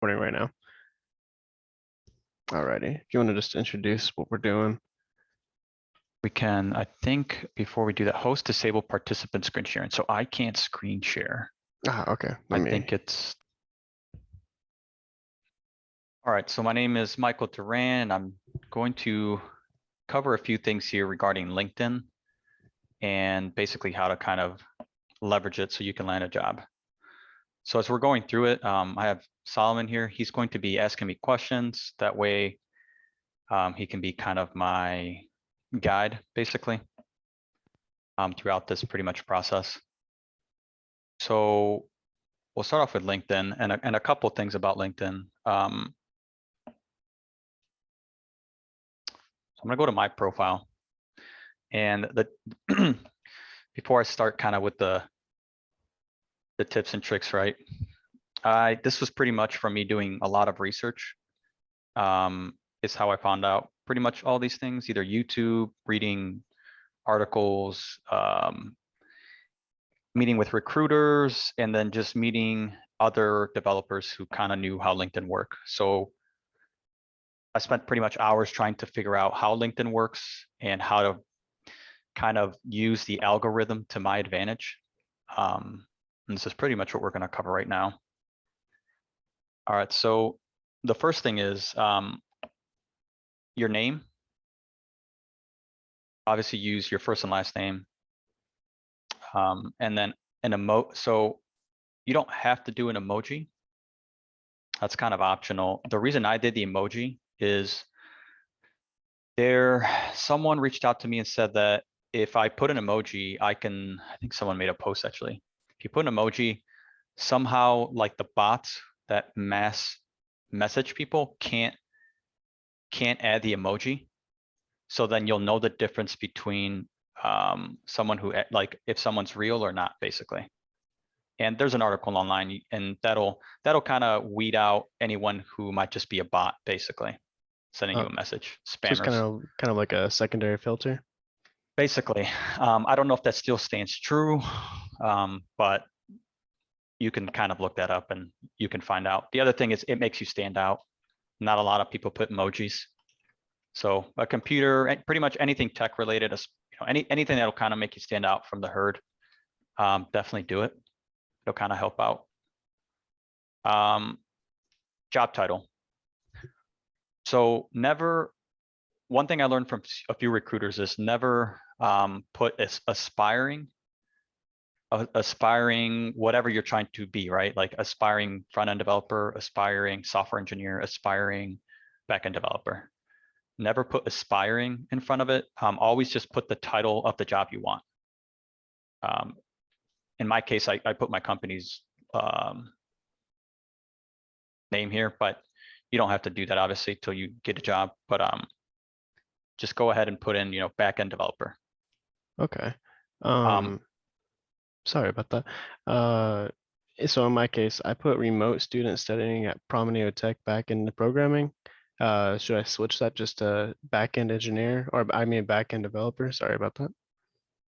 Recording right now. Alrighty. If you want to just introduce what we're doing. We can, I think, before we do that, host disable participant screen sharing. So I can't screen share. Okay. I think it's. All right, so my name is Michael Duran, and I'm going to cover a few things here regarding LinkedIn and basically how to kind of leverage it so you can land a job. So as we're going through it, I have Solomon here. He's going to be asking me questions. That way he can be kind of my guide, basically, throughout this pretty much process. So we'll start off with LinkedIn and a couple things about LinkedIn. So I'm gonna go to my profile, and before I start kind of with the tips and tricks, right? This was pretty much from me doing a lot of research. Is how I found out pretty much all these things, either YouTube, reading articles, meeting with recruiters, and then just meeting other developers who kind of knew how LinkedIn worked. So I spent pretty much hours trying to figure out how LinkedIn works and how to kind of use the algorithm to my advantage. And this is pretty much what we're going to cover right now. All right, so the first thing is your name. Obviously use your first and last name. And then an emoji. So you don't have to do an emoji. That's kind of optional. The reason I did the emoji is someone reached out to me and said that if I put an emoji, I think someone made a post actually. If you put an emoji, somehow like the bots that mass message people can't add the emoji. So then you'll know the difference between someone who like if someone's real or not, basically. And there's an article online, and that'll kind of weed out anyone who might just be a bot, basically, sending you a message, So it's spammers. kind of like a secondary filter. Basically, I don't know if that still stands true, but you can kind of look that up and you can find out. The other thing is it makes you stand out. Not a lot of people put emojis. So a computer, pretty much anything tech related, anything that'll kind of make you stand out from the herd, definitely do it. It'll kind of help out. Job title. So one thing I learned from a few recruiters is never put aspiring whatever you're trying to be, right? Like aspiring front-end developer, aspiring software engineer, aspiring back-end developer. Never put aspiring in front of it. Always just put the title of the job you want. In my case, I put my company's name here, but you don't have to do that obviously till you get a job. But just go ahead and put in, back-end developer. Okay. Sorry about that. So in my case, I put remote student studying at Promenade Tech back into programming. Should I switch that just to back-end engineer, or I mean back-end developer? Sorry about that.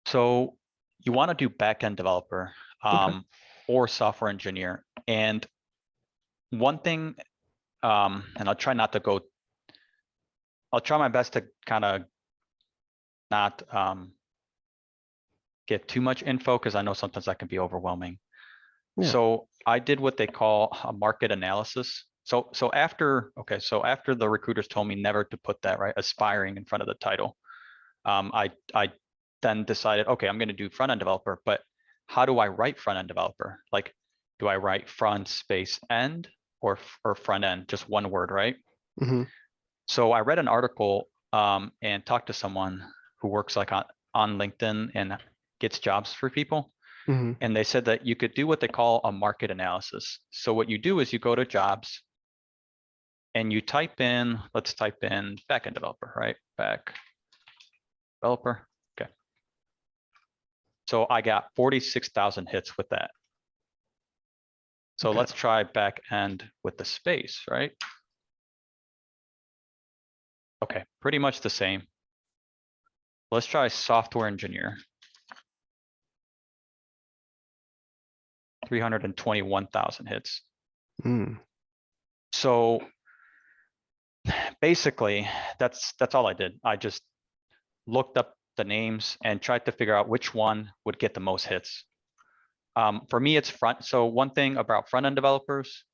So you want to do back-end developer or software engineer. And one thing, and I'll try my best to kind of not give too much info because I know sometimes that can be overwhelming. Yeah. So I did what they call a market analysis. So after the recruiters told me never to put that, right, aspiring in front of the title, I then decided, okay, I'm going to do front-end developer, but how do I write front-end developer? Like, do I write front space end or front end, just one word, right? Mm-hmm. So I read an article and talked to someone who works like on LinkedIn and gets jobs for people. Mm-hmm. And they said that you could do what they call a market analysis. So what you do is you go to jobs and you type in, let's type in backend developer, right? Back developer. Okay. So I got 46,000 hits with that. So Okay. let's try back end with the space, right? Okay, pretty much the same. Let's try software engineer. 321,000 hits. So basically, that's all I did. I just looked up the names and tried to figure out which one would get the most hits. For me, it's front. So one thing about front end developers,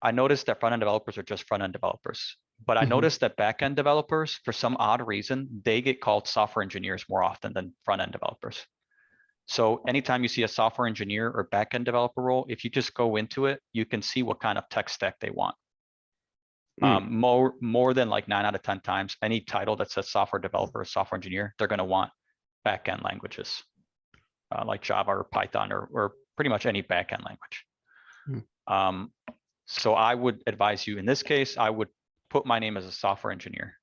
I noticed that front end developers are just front end developers. But I Mhm. noticed that back end developers, for some odd reason, they get called software engineers more often than front end developers. So anytime you see a software engineer or back end developer role, if you just go into it, you can see what kind of tech stack they want. Mm. More than like 9 out of 10 times, any title that says software developer or software engineer, they're going to want back end languages like Java or Python or pretty much any back end language. Mm. So I would advise you in this case, I would put my name as a software engineer.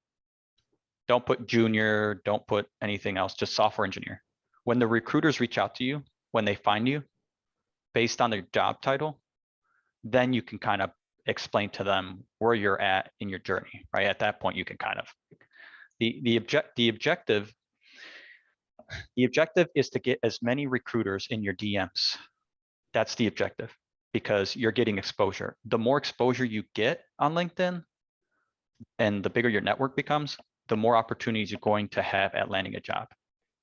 Don't put junior, don't put anything else, just software engineer. When the recruiters reach out to you, when they find you based on their job title, then you can kind of explain to them where you're at in your journey, right? At that point, you can kind of, the objective is to get as many recruiters in your DMs. That's the objective because you're getting exposure. The more exposure you get on LinkedIn and the bigger your network becomes, the more opportunities you're going to have at landing a job.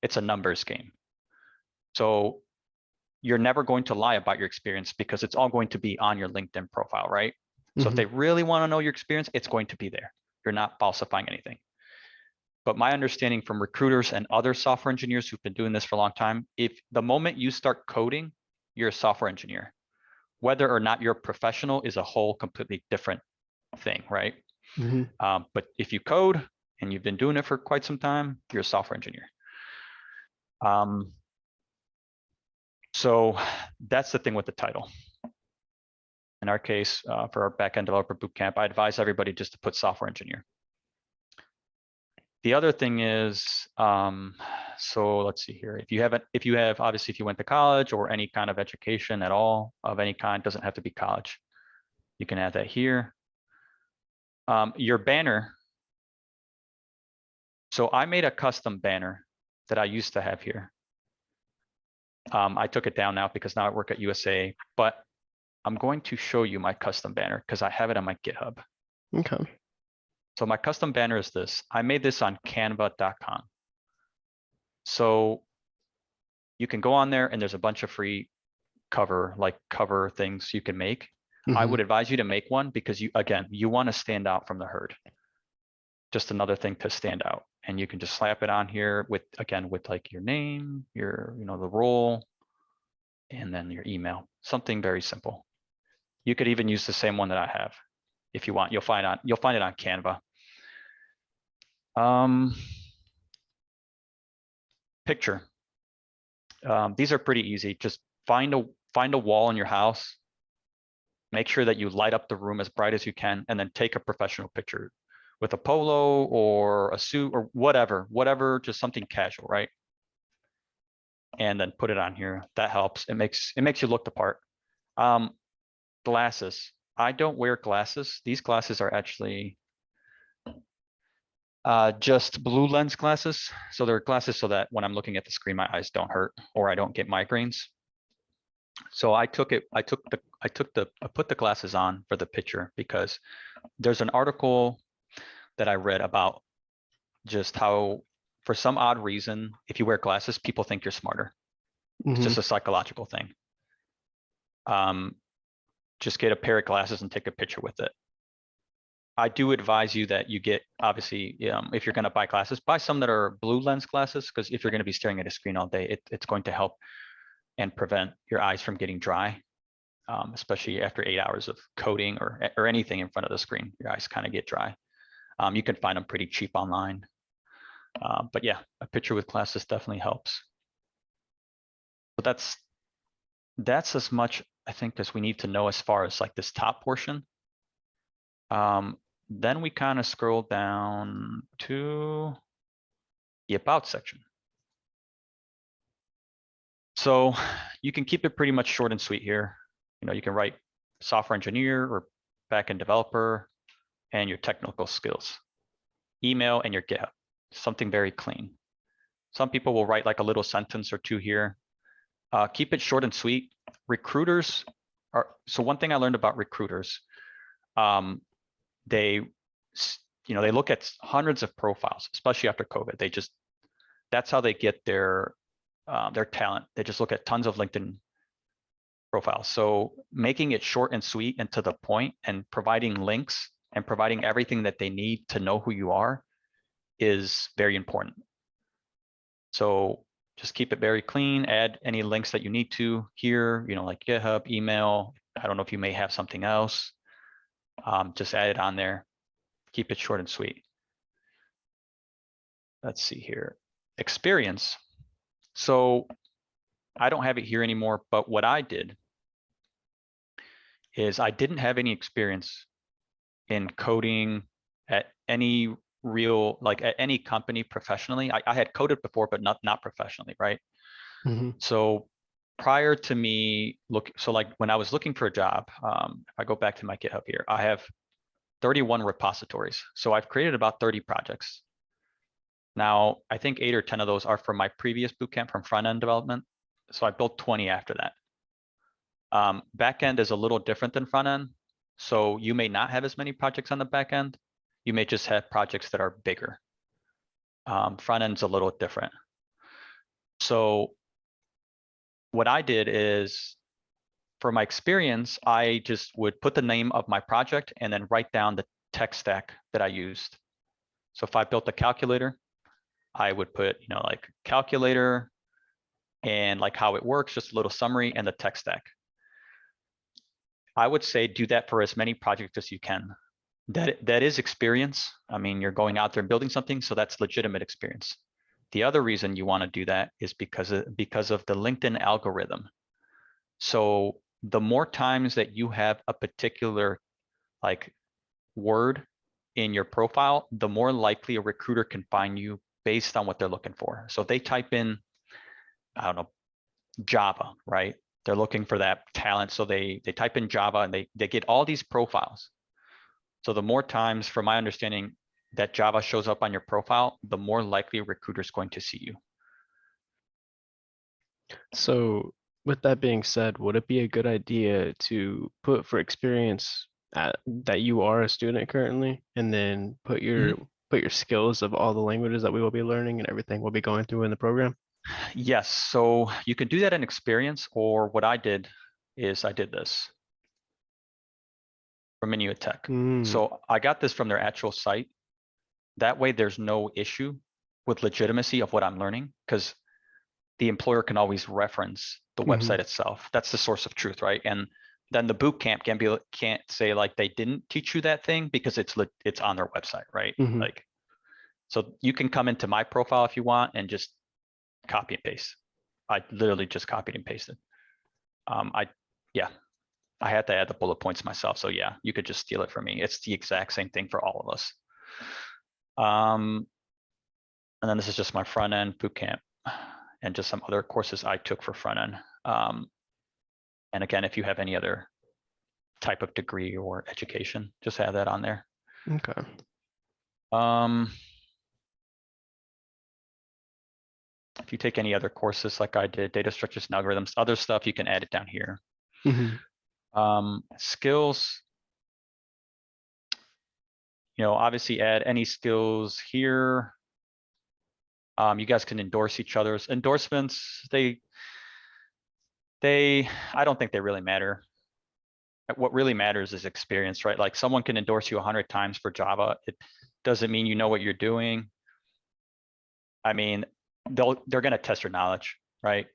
It's a numbers game. So you're never going to lie about your experience because it's all going to be on your LinkedIn profile, right? So if Mhm. they really want to know your experience, it's going to be there. You're not falsifying anything. But my understanding from recruiters and other software engineers who've been doing this for a long time, if the moment you start coding, you're a software engineer. Whether or not you're a professional is a whole completely different thing, right? Mhm. But if you code and you've been doing it for quite some time, you're a software engineer. So that's the thing with the title. In our case, for our backend developer bootcamp, I advise everybody just to put software engineer. The other thing is, so let's see here. If you have, obviously, if you went to college or any kind of education at all of any kind, doesn't have to be college. You can add that here. Your banner. So I made a custom banner that I used to have here. I took it down now because now I work at USA, but I'm going to show you my custom banner because I have it on my GitHub. Okay. So my custom banner is this. I made this on canva.com. So you can go on there and there's a bunch of free cover things you can make. I Mhm. would advise you to make one because you want to stand out from the herd. Just another thing to stand out. And you can just slap it on here with like your name, the role, and then your email. Something very simple. You could even use the same one that I have if you want. You'll find it on Canva. Picture. These are pretty easy. Just find a wall in your house. Make sure that you light up the room as bright as you can, and then take a professional picture with a polo or a suit or whatever, just something casual, right? And then put it on here. That helps. It makes you look the part. Glasses. I don't wear glasses. These glasses are actually just blue lens glasses. So they're glasses so that when I'm looking at the screen, my eyes don't hurt or I don't get migraines. So I put the glasses on for the picture because there's an article that I read about just how, for some odd reason, if you wear glasses, people think you're smarter. It's Mhm. just a psychological thing. Just get a pair of glasses and take a picture with it. I do advise you that you get, obviously, if you're going to buy glasses, buy some that are blue lens glasses, because if you're going to be staring at a screen all day, it's going to help and prevent your eyes from getting dry, especially after 8 hours of coding or anything in front of the screen. Your eyes kind of get dry. You can find them pretty cheap online. But yeah, a picture with glasses definitely helps. But that's as much, I think, as we need to know as far as like this top portion. Then we kind of scroll down to the about section. So you can keep it pretty much short and sweet here. You can write software engineer or backend developer and your technical skills, email, and your GitHub, something very clean. Some people will write like a little sentence or two here. Keep it short and sweet. Recruiters so one thing I learned about recruiters, they, they look at hundreds of profiles, especially after COVID. That's how they get their talent. They just look at tons of LinkedIn profiles. So making it short and sweet and to the point and providing links and providing everything that they need to know who you are is very important. So just keep it very clean, add any links that you need to here, like GitHub, email. I don't know if you may have something else. Just add it on there. Keep it short and sweet. Let's see here. Experience. So I don't have it here anymore, but what I did is I didn't have any experience in coding at any at any company professionally. I had coded before, but not professionally, right? Mhm. So prior to me like when I was looking for a job, if I go back to my GitHub here, I have 31 repositories. So I've created about 30 projects. Now, I think 8 or 10 of those are from my previous bootcamp from front-end development. So I built 20 after that. Backend is a little different than front end. So you may not have as many projects on the back end. You may just have projects that are bigger. Front end's a little different. So what I did is, for my experience, I just would put the name of my project and then write down the tech stack that I used. So if I built a calculator, I would put, like calculator and like how it works, just a little summary and the tech stack. I would say do that for as many projects as you can. That is experience. I mean, you're going out there and building something, so that's legitimate experience. The other reason you want to do that is because of the LinkedIn algorithm. So the more times that you have a particular like word in your profile, the more likely a recruiter can find you based on what they're looking for. So if they type in, I don't know, Java, right? They're looking for that talent. So they type in Java and they get all these profiles. So the more times, from my understanding, that Java shows up on your profile, the more likely a recruiter is going to see you. So with that being said, would it be a good idea to put for experience that you are a student currently, and then Mhm. put your skills of all the languages that we will be learning and everything we'll be going through in the program? Yes, so you can do that in experience, or what I did is I did this from Menu Tech. Mm, So I got this from their actual site. That way there's no issue with legitimacy of what I'm learning, because the employer can always reference the mhm, website itself. That's the source of truth, right? And then the boot camp can't say like they didn't teach you that thing because it's on their website, right? mhm. Like, so you can come into my profile if you want and just copy and paste. I literally just copied and pasted. Yeah, I had to add the bullet points myself. So yeah, you could just steal it from me. It's the exact same thing for all of us. And then this is just my front end boot camp and just some other courses I took for front end. And again, if you have any other type of degree or education, just add that on there. Okay. If you take any other courses like I did, data structures and algorithms, other stuff, you can add it down here. Mhm, Skills, obviously add any skills here. You guys can endorse each other's endorsements. I don't think they really matter. What really matters is experience, right? Like someone can endorse you 100 times for Java. It doesn't mean you know what you're doing. I mean, they're going to test your knowledge, right?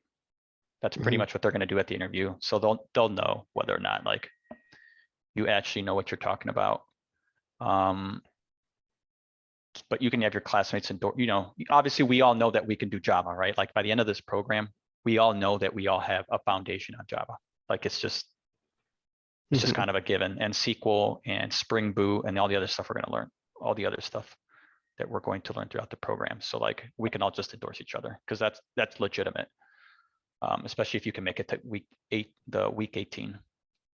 That's pretty mhm. much what they're going to do at the interview. So they'll know whether or not like you actually know what you're talking about. But you can have your classmates endorse. Obviously we all know that we can do Java, right? Like by the end of this program, we all know that we all have a foundation on Java. Like it's just Mhm. kind of a given. And SQL and Spring Boot and all the other stuff we're going to learn, all the other stuff that we're going to learn throughout the program. So like we can all just endorse each other because that's legitimate, especially if you can make it to week 18.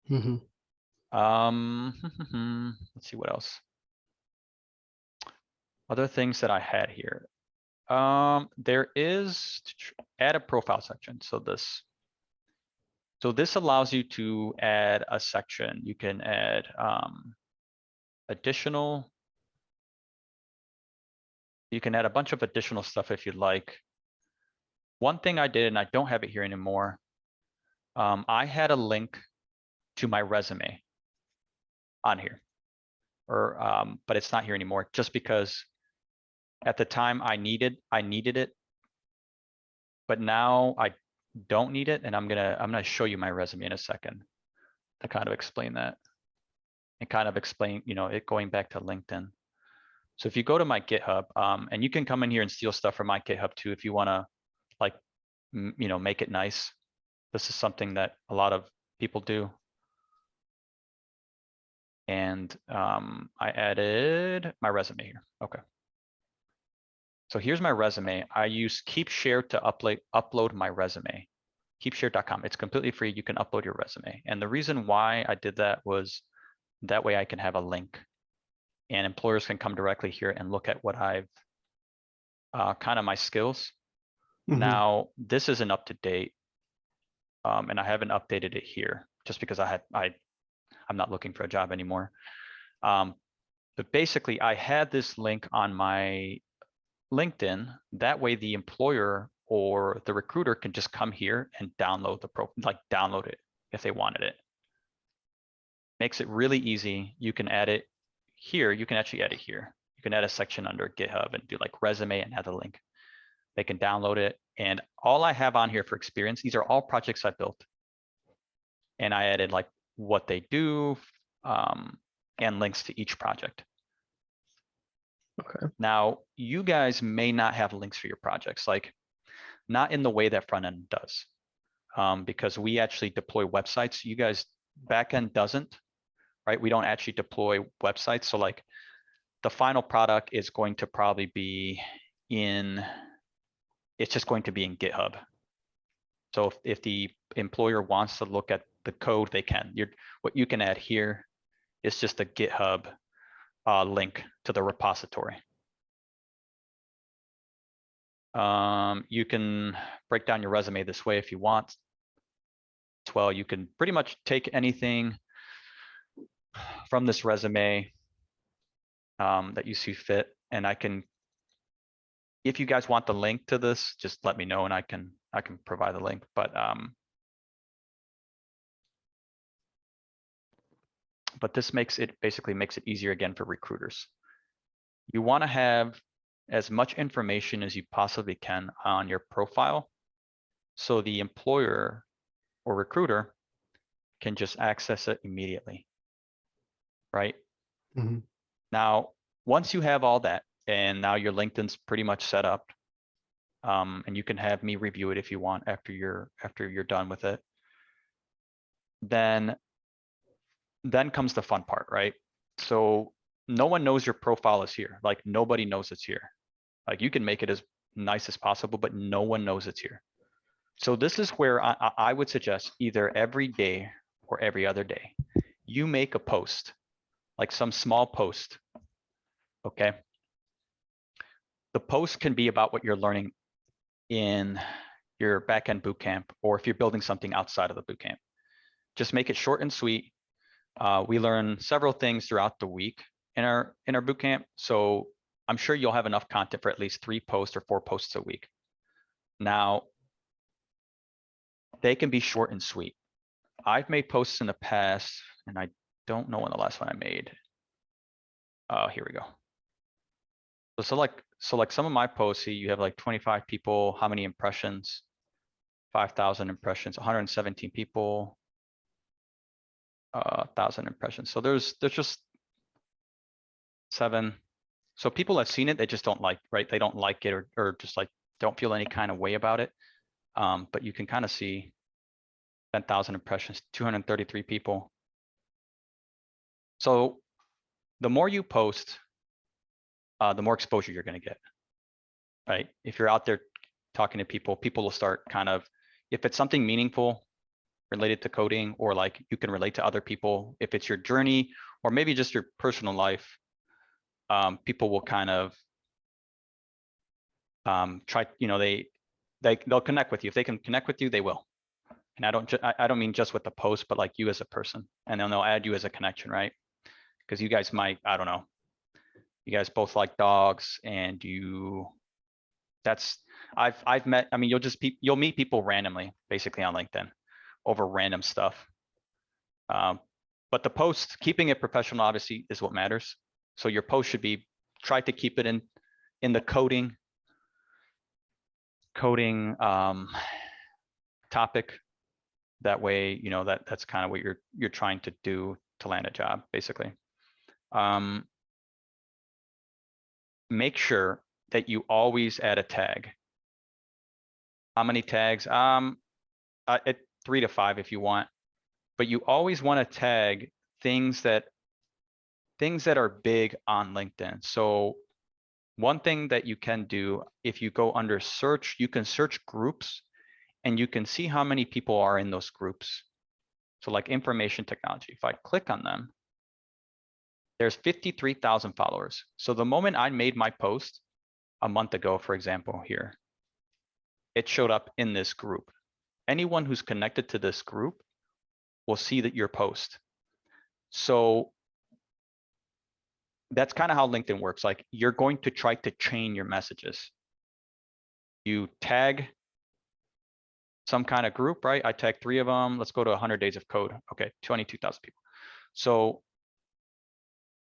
Mhm. Let's see what else. Other things that I had here. There is add a profile section. So this allows you to add a section. You can add additional. You can add a bunch of additional stuff if you'd like. One thing I did, and I don't have it here anymore, I had a link to my resume on here, but it's not here anymore just because at the time I needed it, but now I don't need it, and I'm gonna show you my resume in a second to kind of explain that and kind of explain, it going back to LinkedIn. So if you go to my GitHub, and you can come in here and steal stuff from my GitHub too if you want to, like, make it nice. This is something that a lot of people do. And I added my resume here. Okay. So here's my resume. I use KeepShare to upload my resume. Keepshare.com. It's completely free. You can upload your resume. And the reason why I did that was that way I can have a link and employers can come directly here and look at what I've kind of my skills. Mhm. Now, this isn't up to date. And I haven't updated it here just because I'm not looking for a job anymore. But basically I had this link on my LinkedIn. That way the employer or the recruiter can just come here and download download it if they wanted it. Makes it really easy. You can add it here. You can actually add it here. You can add a section under GitHub and do like resume and add the link. They can download it. And all I have on here for experience, these are all projects I built. And I added like what they do and links to each project. Okay. Now, you guys may not have links for your projects, like not in the way that front end does, because we actually deploy websites. You guys back end doesn't, right? We don't actually deploy websites. So like the final product is going to probably be it's just going to be in GitHub. So if the employer wants to look at the code, they can. What you can add here is just a GitHub link to the repository. You can break down your resume this way if you want. As well, you can pretty much take anything from this resume that you see fit, and I can, if you guys want the link to this, just let me know and I can provide the link. But this basically makes it easier again for recruiters. You want to have as much information as you possibly can on your profile so the employer or recruiter can just access it immediately, right? Mhm. Now, once you have all that, and now your LinkedIn's pretty much set up, and you can have me review it if you want after you're done with it, then comes the fun part, right? So no one knows your profile is here. Like nobody knows it's here. Like you can make it as nice as possible, but no one knows it's here. So this is where I would suggest either every day or every other day, you make a post, like some small post, okay? The post can be about what you're learning in your backend bootcamp, or if you're building something outside of the bootcamp. Just make it short and sweet. We learn several things throughout the week in our bootcamp, so I'm sure you'll have enough content for at least 3 posts or 4 posts a week. Now, they can be short and sweet. I've made posts in the past, and I don't know when the last one I made. Here we go. So like some of my posts, see, you have like 25 people, how many impressions? 5,000 impressions, 117 people, 1,000 impressions. So there's just 7. So people have seen it, they just don't like, right? They don't like it or just like don't feel any kind of way about it. But you can kind of see 10,000 impressions, 233 people. So the more you post, the more exposure you're going to get, right? If you're out there talking to people, people will start kind of, if it's something meaningful related to coding, or like you can relate to other people, if it's your journey or maybe just your personal life, people will kind of try, they'll connect with you. If they can connect with you, they will. And I don't mean just with the post, but like you as a person, and then they'll add you as a connection, right? Because you guys might, I don't know, you guys both like dogs and I've met, I mean, you'll meet people randomly, basically on LinkedIn over random stuff. But the post, keeping it professional obviously is what matters. So your post should be, try to keep it in the coding topic. That way, that's kind of what you're trying to do to land a job, basically. Make sure that you always add a tag. How many tags? 3 to 5 if you want, but you always want to tag things that are big on LinkedIn. So one thing that you can do, if you go under search, you can search groups and you can see how many people are in those groups. So like information technology, if I click on them, there's 53,000 followers. So the moment I made my post a month ago, for example, here, it showed up in this group. Anyone who's connected to this group will see that your post. So that's kind of how LinkedIn works. Like you're going to try to chain your messages. You tag some kind of group, right? I tagged 3 of them. Let's go to 100 days of code. Okay, 22,000 people. So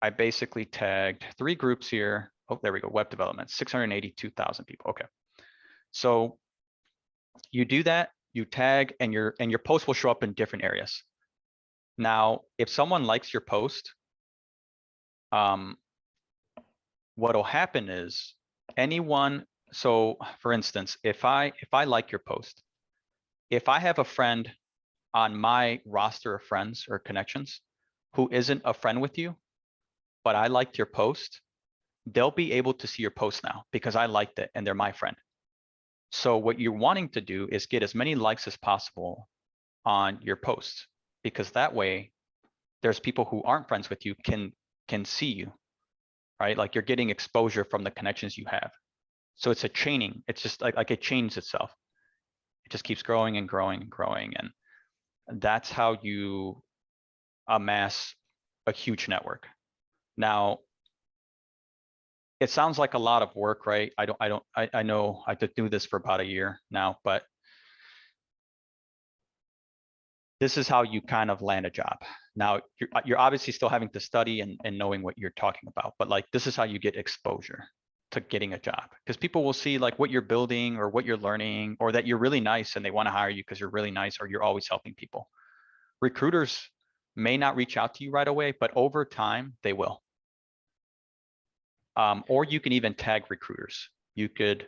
I basically tagged 3 groups here. Oh, there we go. Web development, 682,000 people. Okay. So you do that, you tag, and your post will show up in different areas. Now, if someone likes your post, what'll happen is anyone, so for instance, if I like your post, if I have a friend on my roster of friends or connections who isn't a friend with you, but I liked your post, they'll be able to see your post now because I liked it and they're my friend. So what you're wanting to do is get as many likes as possible on your posts, because that way there's people who aren't friends with you can see you, right? Like you're getting exposure from the connections you have. So it's a chaining. It's just like it chains itself. It just keeps growing and growing and growing. And that's how you amass a huge network. Now, it sounds like a lot of work, right? I know I could do this for about a year now, but this is how you kind of land a job. Now, you're obviously still having to study and knowing what you're talking about, but like this is how you get exposure to getting a job, because people will see like what you're building or what you're learning, or that you're really nice and they want to hire you because you're really nice or you're always helping people. Recruiters may not reach out to you right away, but over time they will. Or you can even tag recruiters. You could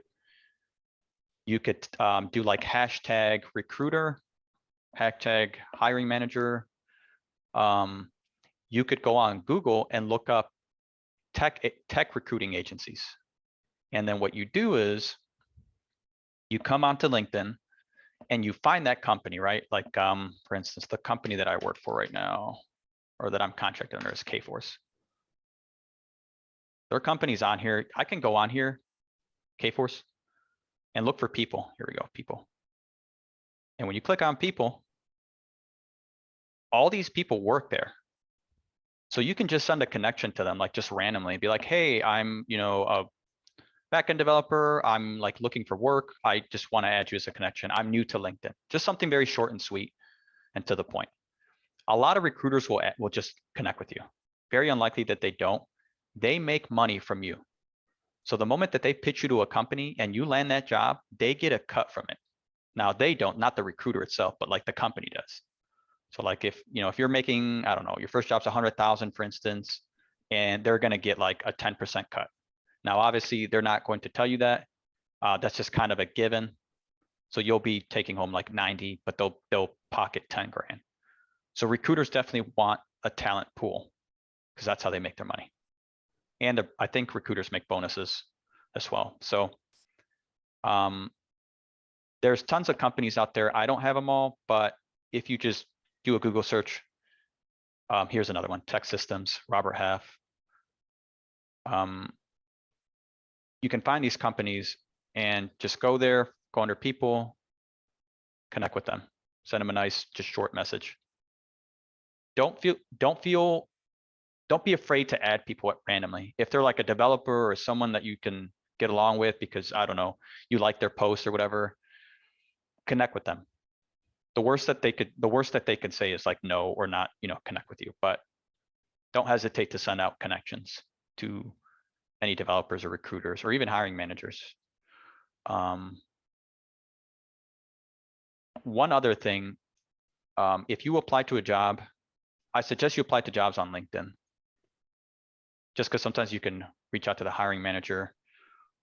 do like hashtag recruiter, hashtag hiring manager. You could go on Google and look up tech recruiting agencies. And then what you do is you come onto LinkedIn and you find that company, right? Like, for instance, the company that I work for right now, or that I'm contracted under, is Kforce. Their company's on here. I can go on here, Kforce, and look for people. Here we go, people. And when you click on people, all these people work there. So you can just send a connection to them, like just randomly, be like, hey, I'm, a backend developer. I'm like looking for work. I just want to add you as a connection. I'm new to LinkedIn. Just something very short and sweet and to the point. A lot of recruiters will just connect with you. Very unlikely that they don't. They make money from you. So the moment that they pitch you to a company and you land that job, they get a cut from it. Now they don't, not the recruiter itself, but like the company does. So like if you're making, I don't know, your first job's 100,000, for instance, and they're going to get like a 10% cut. Now, obviously they're not going to tell you that. That's just kind of a given. So you'll be taking home like 90, but they'll pocket 10 grand. So recruiters definitely want a talent pool because that's how they make their money. And I think recruiters make bonuses as well. So there's tons of companies out there. I don't have them all, but if you just do a Google search, here's another one, Tech Systems, Robert Half. You can find these companies and just go there, go under people, connect with them, send them a nice, just short message. Don't don't be afraid to add people randomly. If they're like a developer or someone that you can get along with because I don't know, you like their post or whatever, connect with them. The worst that they could say is like no or not, connect with you. But don't hesitate to send out connections to any developers or recruiters or even hiring managers. One other thing, if you apply to a job, I suggest you apply to jobs on LinkedIn. Just because sometimes you can reach out to the hiring manager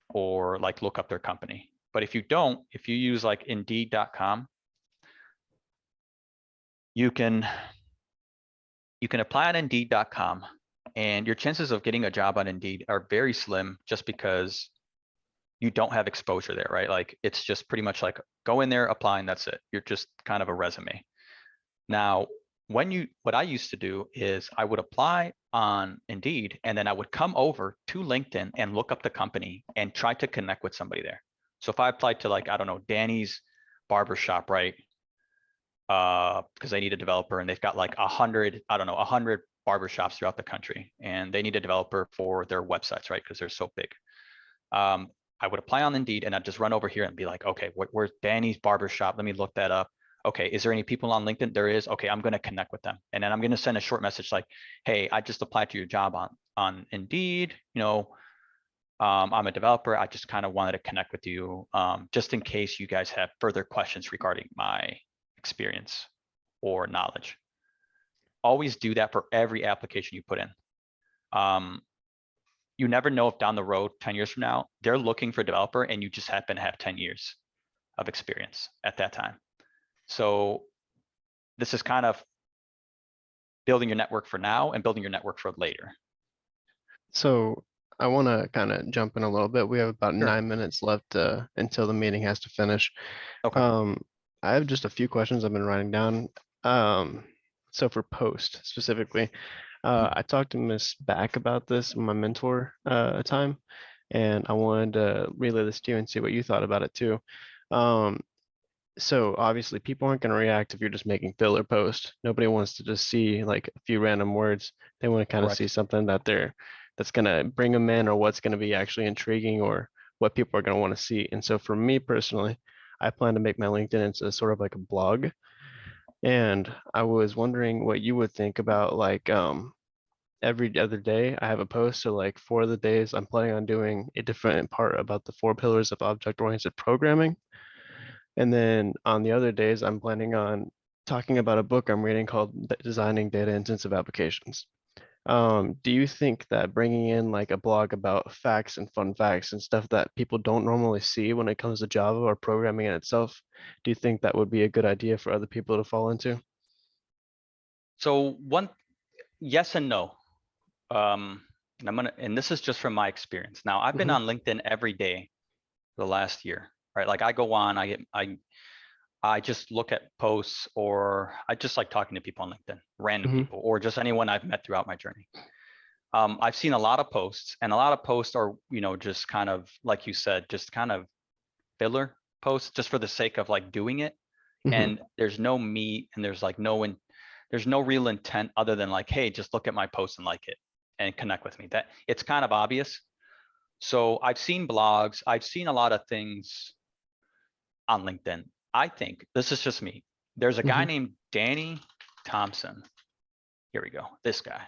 or like look up their company. But if you don't, if you use like Indeed.com, you can apply on Indeed.com, and your chances of getting a job on Indeed are very slim just because you don't have exposure there, right? Like it's just pretty much like go in there, apply, and that's it. You're just kind of a resume. Now, what I used to do is I would apply on Indeed, and then I would come over to LinkedIn and look up the company and try to connect with somebody there. So if I applied to like, I don't know, Danny's barbershop, right? Because they need a developer and they've got like 100, I don't know, 100 barbershops throughout the country, and they need a developer for their websites, right? Because they're so big. I would apply on Indeed and I'd just run over here and be like, okay, where's Danny's barbershop? Let me look that up. Okay, is there any people on LinkedIn? There is. Okay, I'm going to connect with them. And then I'm going to send a short message like, hey, I just applied to your job on Indeed. I'm a developer. I just kind of wanted to connect with you just in case you guys have further questions regarding my experience or knowledge. Always do that for every application you put in. You never know if down the road, 10 years from now, they're looking for a developer and you just happen to have 10 years of experience at that time. So this is kind of building your network for now and building your network for later. So I want to kind of jump in a little bit. We have about Sure. 9 minutes left until the meeting has to finish. Okay. I have just a few questions I've been writing down. So for post specifically, I talked to Miss Back about this, my mentor, time, and I wanted to relay this to you and see what you thought about it too. Um, so obviously people aren't going to react if you're just making filler posts. Nobody wants to just see like a few random words. They want to kind of see Correct. something that's going to bring them in, or what's going to be actually intriguing, or what people are going to want to see. And so for me personally, I plan to make my LinkedIn into sort of like a blog. And I was wondering what you would think about like every other day I have a post. So like 4 of the days I'm planning on doing a different part about the 4 pillars of object-oriented programming. And then on the other days, I'm planning on talking about a book I'm reading called Designing Data Intensive Applications. Do you think that bringing in like a blog about facts and fun facts and stuff that people don't normally see when it comes to Java or programming in itself, do you think that would be a good idea for other people to fall into? So yes and no. And this is just from my experience. Now I've been Hmm. on LinkedIn every day the last year, right? Like I go on, I just look at posts, or I just like talking to people on LinkedIn, random Hmm. people, or just anyone I've met throughout my journey. I've seen a lot of posts, and a lot of posts are, just kind of, like you said, just kind of filler posts just for the sake of like doing it. Hmm. And there's no meat, and there's like there's no real intent other than like, hey, just look at my post and like it and connect with me. That it's kind of obvious. So I've seen blogs, I've seen a lot of things on LinkedIn. I think this is just me. There's a guy Hmm. named Danny Thompson. Here we go. This guy.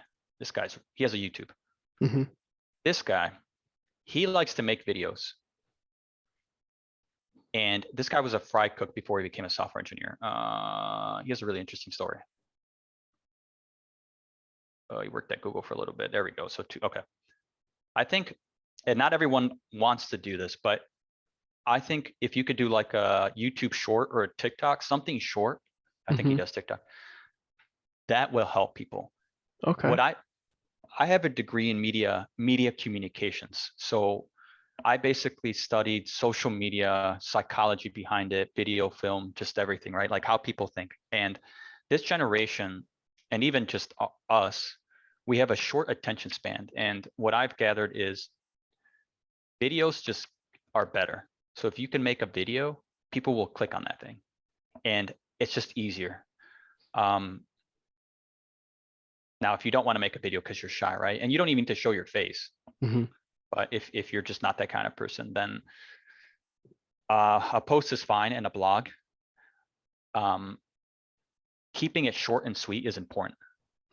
He has a YouTube. Hmm. This guy, he likes to make videos. And this guy was a fry cook before he became a software engineer. He has a really interesting story. He worked at Google for a little bit. There we go. So okay. I think, and not everyone wants to do this, but I think if you could do like a YouTube short or a TikTok, something short, I think he Hmm. does TikTok, that will help people. Okay. What I have a degree in media communications. So I basically studied social media, psychology behind it, video, film, just everything, right? Like how people think. And this generation, and even just us, we have a short attention span. And what I've gathered is videos just are better. So if you can make a video, people will click on that thing, and it's just easier. Um, Now, if you don't want to make a video because you're shy, right? And you don't even need to show your face, Hmm. but if you're just not that kind of person, then a post is fine and a blog. Keeping it short and sweet is important,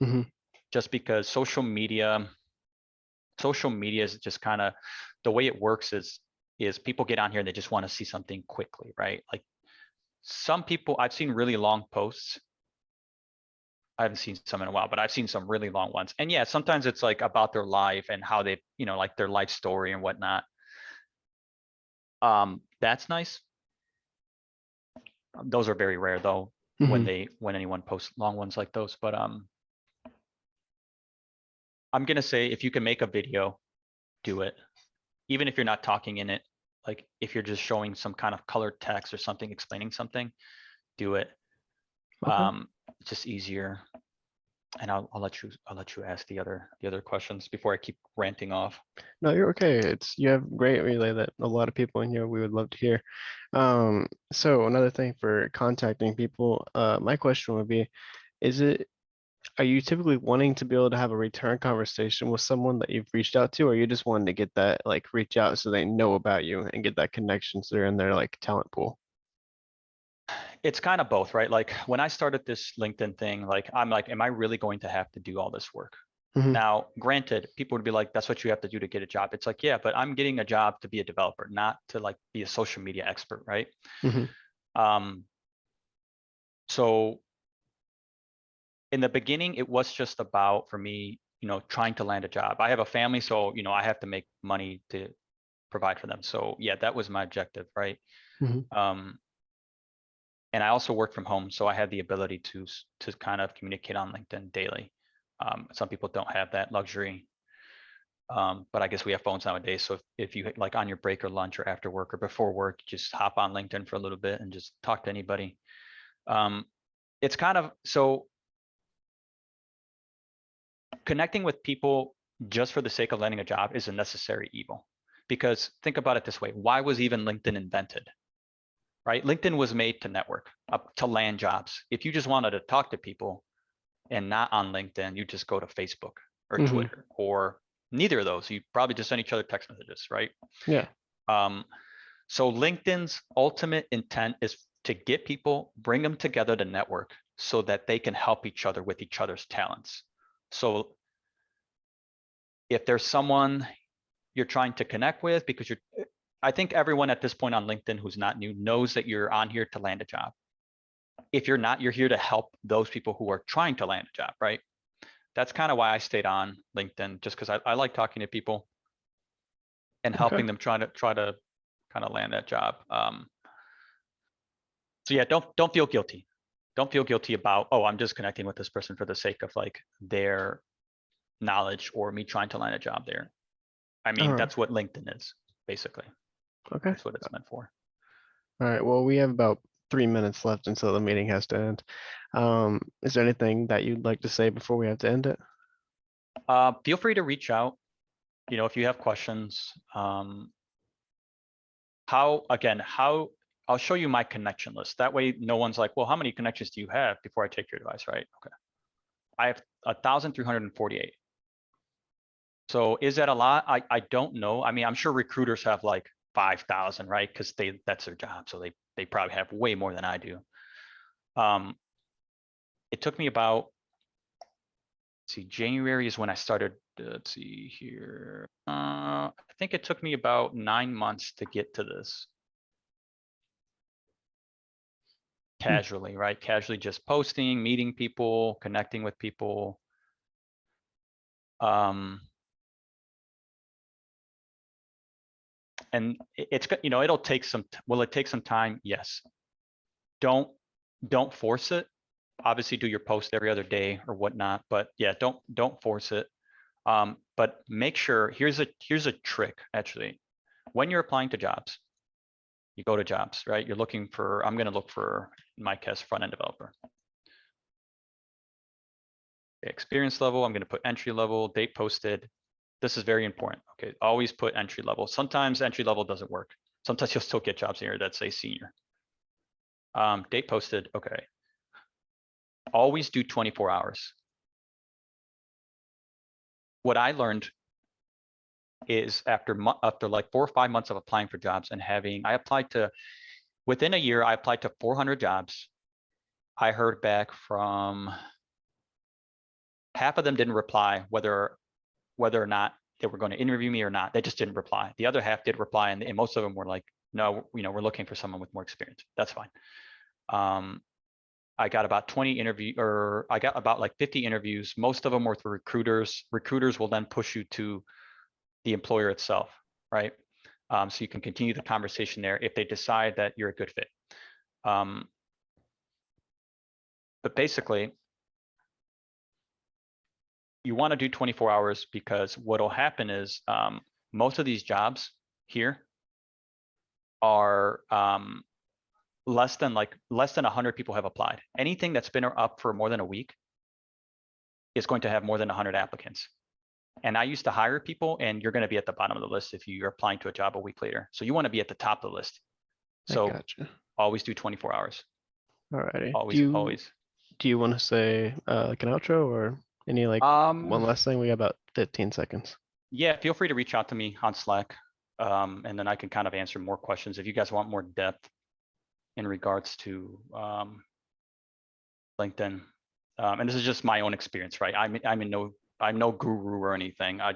Hmm. just because social media is just kind of the way it works is people get on here and they just want to see something quickly, right? Like some people, I've seen really long posts. I haven't seen some in a while, but I've seen some really long ones. And yeah, sometimes it's like about their life and how they, like their life story and whatnot. That's nice. Those are very rare though, Hmm. when anyone posts long ones like those. But I'm gonna say if you can make a video, do it. Even if you're not talking in it, like if you're just showing some kind of colored text or something explaining something, do it. Okay. It's just easier. And I'll let you ask the other questions before I keep ranting off. No, you're okay. You have great relay that a lot of people in here we would love to hear. So another thing for contacting people, my question would be, is it are you typically wanting to be able to have a return conversation with someone that you've reached out to, or you just wanting to get that like reach out so they know about you and get that connection so they're in their like talent pool? It's kind of both, right? Like when I started this LinkedIn thing, like I'm like, am I really going to have to do all this work? Hmm. Now, granted, people would be like, that's what you have to do to get a job. It's like, yeah, but I'm getting a job to be a developer, not to like be a social media expert, right? Hmm. Um, so in the beginning, it was just about for me, trying to land a job. I have a family, so I have to make money to provide for them. So yeah, that was my objective, right? Hmm. Um, and I also work from home, so I had the ability to kind of communicate on LinkedIn daily. Some people don't have that luxury, but I guess we have phones nowadays. So if you like on your break or lunch or after work or before work, just hop on LinkedIn for a little bit and just talk to anybody. Um, it's kind of so connecting with people just for the sake of landing a job is a necessary evil. Because think about it this way: why was even LinkedIn invented? Right? LinkedIn was made to network, to land jobs. If you just wanted to talk to people, and not on LinkedIn, you just go to Facebook or Hmm. Twitter or neither of those. You probably just send each other text messages, right? Yeah. Um, so LinkedIn's ultimate intent is to get people, bring them together to network so that they can help each other with each other's talents. So if there's someone you're trying to connect with, because I think everyone at this point on LinkedIn who's not new knows that you're on here to land a job. If you're not, you're here to help those people who are trying to land a job, right? That's kind of why I stayed on LinkedIn, just because I like talking to people and Okay. helping them try to kind of land that job. So yeah, don't feel guilty. Don't feel guilty about, oh, I'm just connecting with this person for the sake of like their knowledge or me trying to land a job there. I mean, Uh-huh. that's what LinkedIn is, basically. Okay. That's what it's meant for. All right. Well, we have about 3 minutes left until the meeting has to end. Is there anything that you'd like to say before we have to end it? Feel free to reach out, if you have questions. How I'll show you my connection list. That way, no one's like, well, how many connections do you have before I take your advice, right? Okay. I have 1,348. So is that a lot? I don't know. I mean, I'm sure recruiters have like 5,000, right? Because that's their job. So they probably have way more than I do. Um, it took me about, let's see, January is when I started. Let's see here. I think it took me about 9 months to get to this Hmm. casually, right? Casually just posting, meeting people, connecting with people. Um, and it'll take will it take some time? Yes. Don't don't force it. Obviously do your post every other day or whatnot, but yeah, don't force it. But make sure, here's a trick actually. When you're applying to jobs, you go to jobs, right? You're looking for, I'm going to look for, in my case, front-end developer. Experience level, I'm going to put entry level, date posted. This is very important. Okay, always put entry level. Sometimes entry level doesn't work. Sometimes you'll still get jobs here that say senior. Date posted, okay. Always do 24 hours. what I learned is after like 4 or 5 months of applying for jobs and within a year, I applied to 400 jobs. I heard back from half of them didn't reply, whether or not they were going to interview me or not. They just didn't reply. The other half did reply, and most of them were like, no, we're looking for someone with more experience. That's fine. I got about 20 I got about like 50 interviews. Most of them were through recruiters. Recruiters will then push you to the employer itself, right? So you can continue the conversation there if they decide that you're a good fit. But basically, you want to do 24 hours because what'll happen is most of these jobs here are less than 100 people have applied. Anything that's been up for more than a week is going to have more than 100 applicants. And I used to hire people, and you're going to be at the bottom of the list if you're applying to a job a week later. So you want to be at the top of the list. I So gotcha. always do 24 hours. Alrighty. Always, always. Do you want to say like an outro or any like one last thing? We got about 15 seconds. Yeah, feel free to reach out to me on Slack, and then I can kind of answer more questions if you guys want more depth in regards to LinkedIn. And this is just my own experience, right? I'm no guru or anything. I